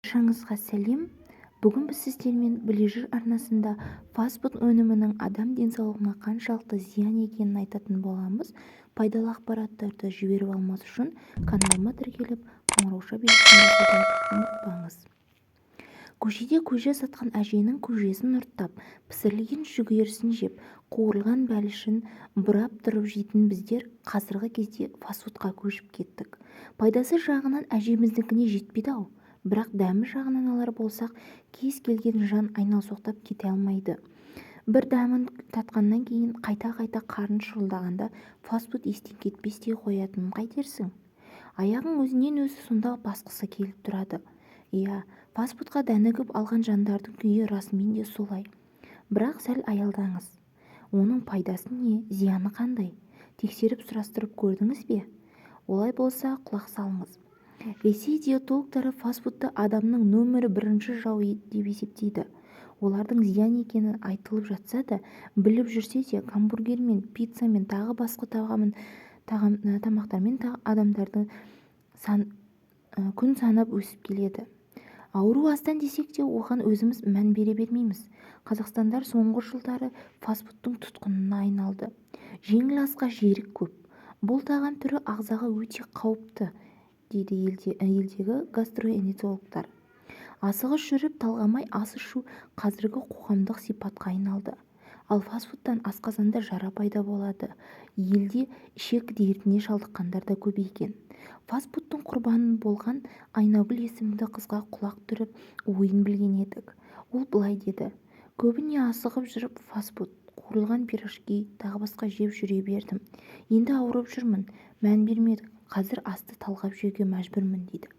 Баршаңызға сәлем. Бүгін біз сіздермен Білежір арнасында фастфуд өнімінің адам денсаулығына қаншалықты зиян екенін айтатын боламыз. Пайдалы ақпараттарды жіберіп алмас үшін каналыма тіркеліп, қоңырауша белгісін басуды ұмытпаңыз. Көшеде көже сатқан әженің көжесін ұрттап, пісірілген жүгерісін жеп, қуырылған бәлішін бұрап тұрып жейтін біздер қазіргі кезде фастфудқа көшіп кеттік. Пайдасы жағынан әжеміздікіне жетпейді-ау. Бірақ дәмі жағынан алар болсақ, кез келген жан айналсоқтап кете алмайды. Бір дәмін татқаннан кейін қайта-қайта қарын шұрылдағанда фастфуд естен кетпестей қоятынын қайтерсің? Аяғың өзінен-өзі сонда басқысы келіп тұрады. Иә, фастфудқа дәнігіп алған жандардың күйі расымен де солай. Бірақ сәл аялдаңыз. Оның пайдасы не, зияны қандай? Тексеріп сұрастырып көрдіңіз бе? Олай болса, құлақ салыңыз. Ресей диетологтары фастфудты адамның нөмірі бірінші жауы деп есептейді. Олардың зиян екені айтылып жатса да, біліп жүрсе де, гамбургермен, пиццамен, тағы басқа тамақтармен адамдардың күн санап өсіп келеді. Ауру астан десек те, оған өзіміз мән бере бермейміз. Қазақстандар соңғы жылдары фастфудтың тұтқынына айналды. Жеңіл асқа жерік көп. Бұл тағам түрі ағзаға өте қауіпті, дейді елдегі гастроэнтерологтар. Асығыс жүріп талғамай ас ішу қазіргі қоғамдық сипатқа айналды. Ал фастфудтан асқазанда жара пайда болады. Елде ішек дертіне шалдыққандар да көбейген. Фастфудтың құрбаны болған Айнагүл есімді қызға құлақ түріп ойын білген едік. Ол былай деді: көбіне асығып жүріп фастфуд, қуырылған пирожки, тағы басқа жеп жүре бердім. Енді ауырып жүрмін, мән бермедік. Қазір асты талғап жеуге мәжбүрмін дейді.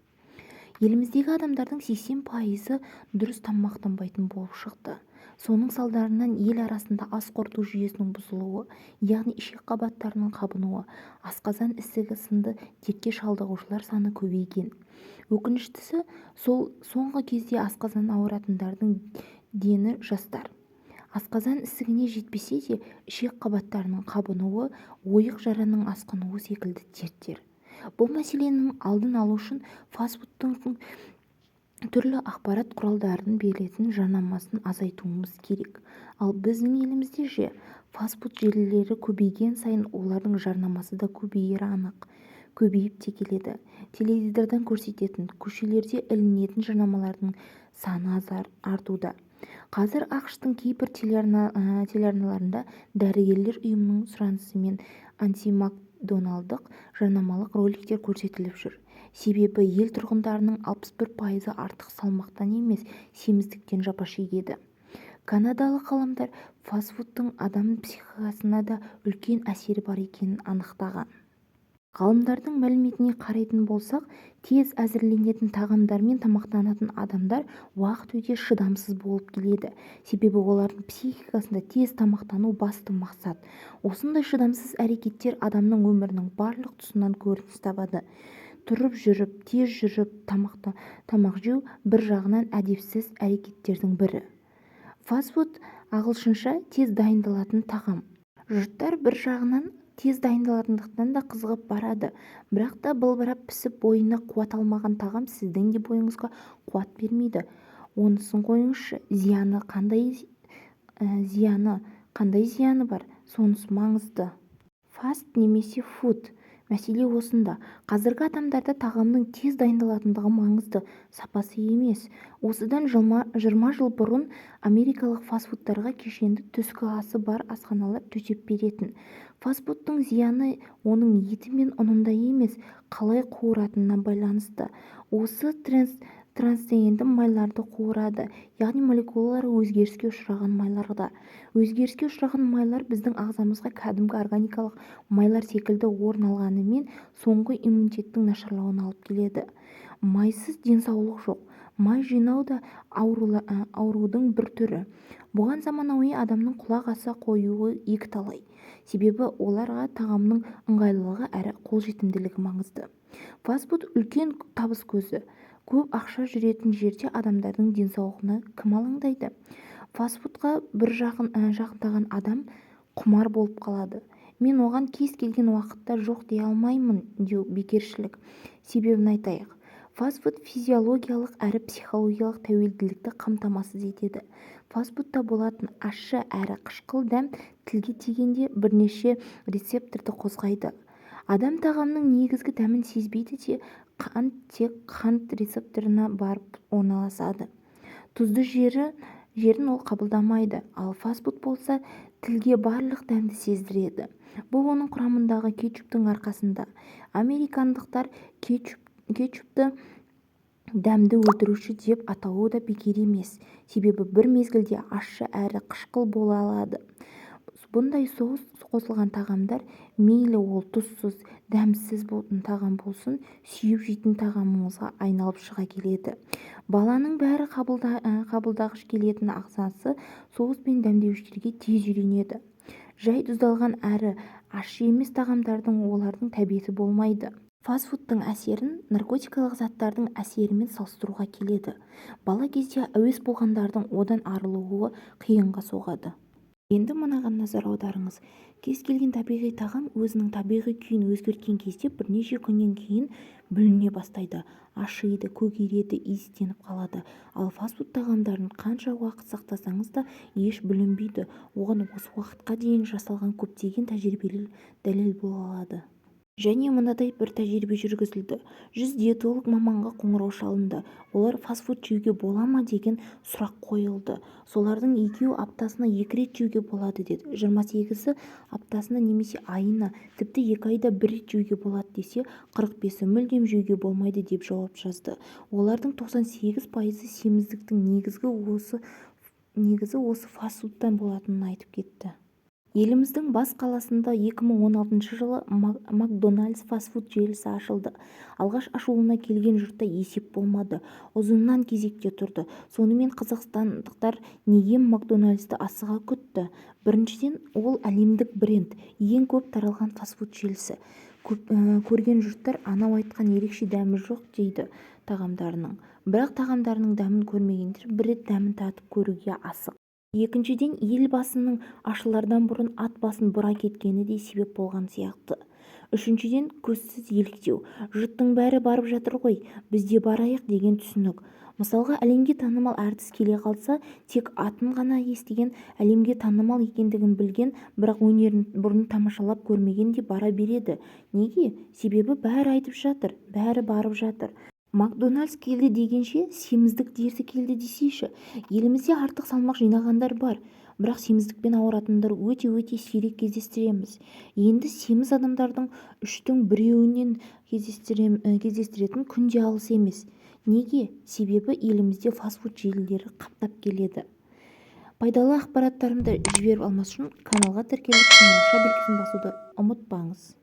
Еліміздегі адамдардың 80% дұрыс тамақтанбайтын болып шықты. Соның салдарынан ел арасында ас қорыту жүйесінің бұзылуы, яғни ішек қабаттарының қабынуы, асқазан ісігі сынды дертке шалдығушылар саны көбейген. Өкініштісі, соңғы кезде асқазан ауыратындардың дені жастар. Асқазан ісігіне жетпесе де, ішек қабаттарының қабынуы, ойық жараның асқынуы секілді дерттер. Бұл мәселенің алдын алу үшін фастфудтың түрлі ақпарат құралдарының беретін жарнамасын азайтуымыз керек. Ал біздің елімізде же фастфуд желілері көбейген сайын олардың жарнамасы да көбейері анық. Көбейіп те келеді. Теледидардан көрсететін, көшелерде ілінетін жарнамалардың саны артуда. Қазір ақш-тың кейбір телеарналарында дәрігерлер ұйымының сұранысымен антимакдоналдық жарнамалық роликтер көрсетіліп жүр. Себебі ел тұрғындарының 61% артық салмақтан емес, семіздіктен жапа шегеді. Канадалық ғалымдар фастфудтың адам психикасына да үлкен әсері бар екенін анықтаған. Ғалымдардың мәліметіне қарайтын болсақ, тез әзірленетін тағамдармен тамақтанатын адамдар уақыт өте шыдамсыз болып келеді. Себебі олардың психикасында тез тамақтану басты мақсат. Осындай шыдамсыз әрекеттер адамның өмірінің барлық тұсынан көрініс табады. Тұрып жүріп, тез жүріп тамақ жеу бір жағынан әдепсіз әрекеттердің бірі. Фастфуд ағылшынша тез дайындалатын тағам. Жұрттар бір жағынан тез дайындалатындықтан да қызығып барады. Бірақ та былбырап пісіп бойына қуат алмаған тағам сіздің де бойыңызға қуат бермейді. Онысын қойыңызшы, қандай зияны бар, сонысы маңызды. Фаст немесе фуд. Мәселе осында. Қазіргі адамдарда тағамның тез дайындалатындығы маңызды, сапасы емес. Осыдан 20 жыл бұрын америкалық фастфудтарға кешенді түскі асы бар асханалар төтеп беретін. Фастфудтың зияны оның еті мен ұнында емес, қалай қуыратынына байланысты. Осы трансгендік майларды қуырады, яғни молекулалары өзгеріске ұшыраған майларда. Өзгеріске ұшыраған майлар біздің ағзамызға кәдімгі органикалық майлар секілді орын алғанымен соңғы иммунитеттің нашарлауына алып келеді. Майсыз денсаулық жоқ. Май жинау да аурудың бір түрі. Бұған заманауи адамның құлақ аса қоюы екіталай. Себебі оларға тағамның ыңғайлылығы әрі қолжетімділігі маңызды. Фастфуд үлкен табыс көзі. Көп ақша жүретін жерде адамдардың денсаулығына кім алаңдайды? Фастфудқа бір жақындаған адам құмар болып қалады. Мен оған кез келген уақытта жоқ дей алмаймын деу бекершілік. Себебін айтайық. фастфуд физиологиялық әрі психологиялық тәуелділікті қамтамасыз етеді. Фастфудта болатын ащы әрі қышқыл дәм тілге тигенде бірнеше рецепторды қозғайды. Адам тағамның негізгі дәмін сезбейді де қант тек қант рецепторына барып орналасады. Тұзды жерін ол қабылдамайды, ал фастфуд болса тілге барлық дәмді сездіреді. Бұл оның құрамындағы кетчуптың арқасында. Американдықтар кетчупты дәмді өлтіруші деп атауы да бекер емес, себебі бір мезгілде ащы әрі қышқыл бола алады. Бұндай соус қосылған тағамдар, мейлі ол тұзсыз, дәмсіз тағам болсын, сүйіп жейтін тағамымызға айналып шыға келеді. Баланың бәрі қабылдағыш келетін ағзасы соус пен дәмдеуіштерге тез үйренеді. Жай тұздалған әрі ащы емес тағамдардың олардың тәбеті болмайды. Фастфудтың әсерін наркотикалық заттардың әсерімен салыстыруға келеді. Бала кезде әуес болғандардың одан арылуы қиынға соғады. Енді мынаған назар аударыңыз. Кез келген табиғи тағам өзінің табиғи күйін өзгерткен кезде бірнеше күннен кейін бүліне бастайды, ашиды, көгереді, иістеніп қалады. Ал фастфуд тағамдарын қанша уақыт сақтасаңыз да еш бүлінбейді. Оған осы уақытқа дейін жасалған көптеген тәжірибелер дәлел бола алады. Және мынадай бір тәжірибе жүргізілді. 100 диетолог маманға қоңырау шалынды. Олар фастфуд жеуге бола ма деген сұрақ қойылды. Солардың 2-еуі аптасына 2 рет жеуге болады деді. 28-і аптасына немесе айына, тіпті 2 айда 1 рет жеуге болады десе, 45-і мүлдем жеуге болмайды деп жауап жазды. Олардың 98% семіздіктің негізі осы фастфудтан болатынын айтып кетті. Еліміздің бас қаласында 2016 жылы Макдональдс фастфуд желісі ашылды. Алғаш ашылуына келген жұртта есеп болмады. Ұзыннан кезекте тұрды. Сонымен қазақстандықтар неге Макдональдсты асыға күтті? Біріншіден, ол әлемдік бренд, ең көп таралған фастфуд желісі. Көрген жұрттар анау айтқан ерекше дәмі жоқ дейді тағамдарының. Бірақ тағамдарының дәмін көрмегендер бір рет дәмін татып көруге асық. Екіншіден, елбасының ашылардан бұрын ат басын бұра кеткені де себеп болған сияқты. Үшіншіден, көзсіз еліктеу. Жұрттың бәрі барып жатыр ғой, біз де барайық деген түсінік. Мысалға, әлемге танымал әртіс келе қалса, тек атын ғана естіген, әлемге танымал екендігін білген, бірақ өнерін бұрын тамашалап көрмеген де бара береді. Неге? Себебі бәрі айтып жатыр, бәрі барып жатыр. Макдональдс келді дегенше, семіздік дерті келді десейші. Елімізде артық салмақ жинағандар бар, бірақ семіздікпен ауыратындар өте сирек кездестіреміз. Енді семіз адамдардың 3-тің 1-еуінен кездестіретін күн де алыс емес. Неге? Себебі елімізде фастфуд желілері қаптап келеді. Пайдалы ақпараттарымды жіберіп алмас үшін каналға тіркеліп қоңырау белгісін басуды ұмытпаңыз.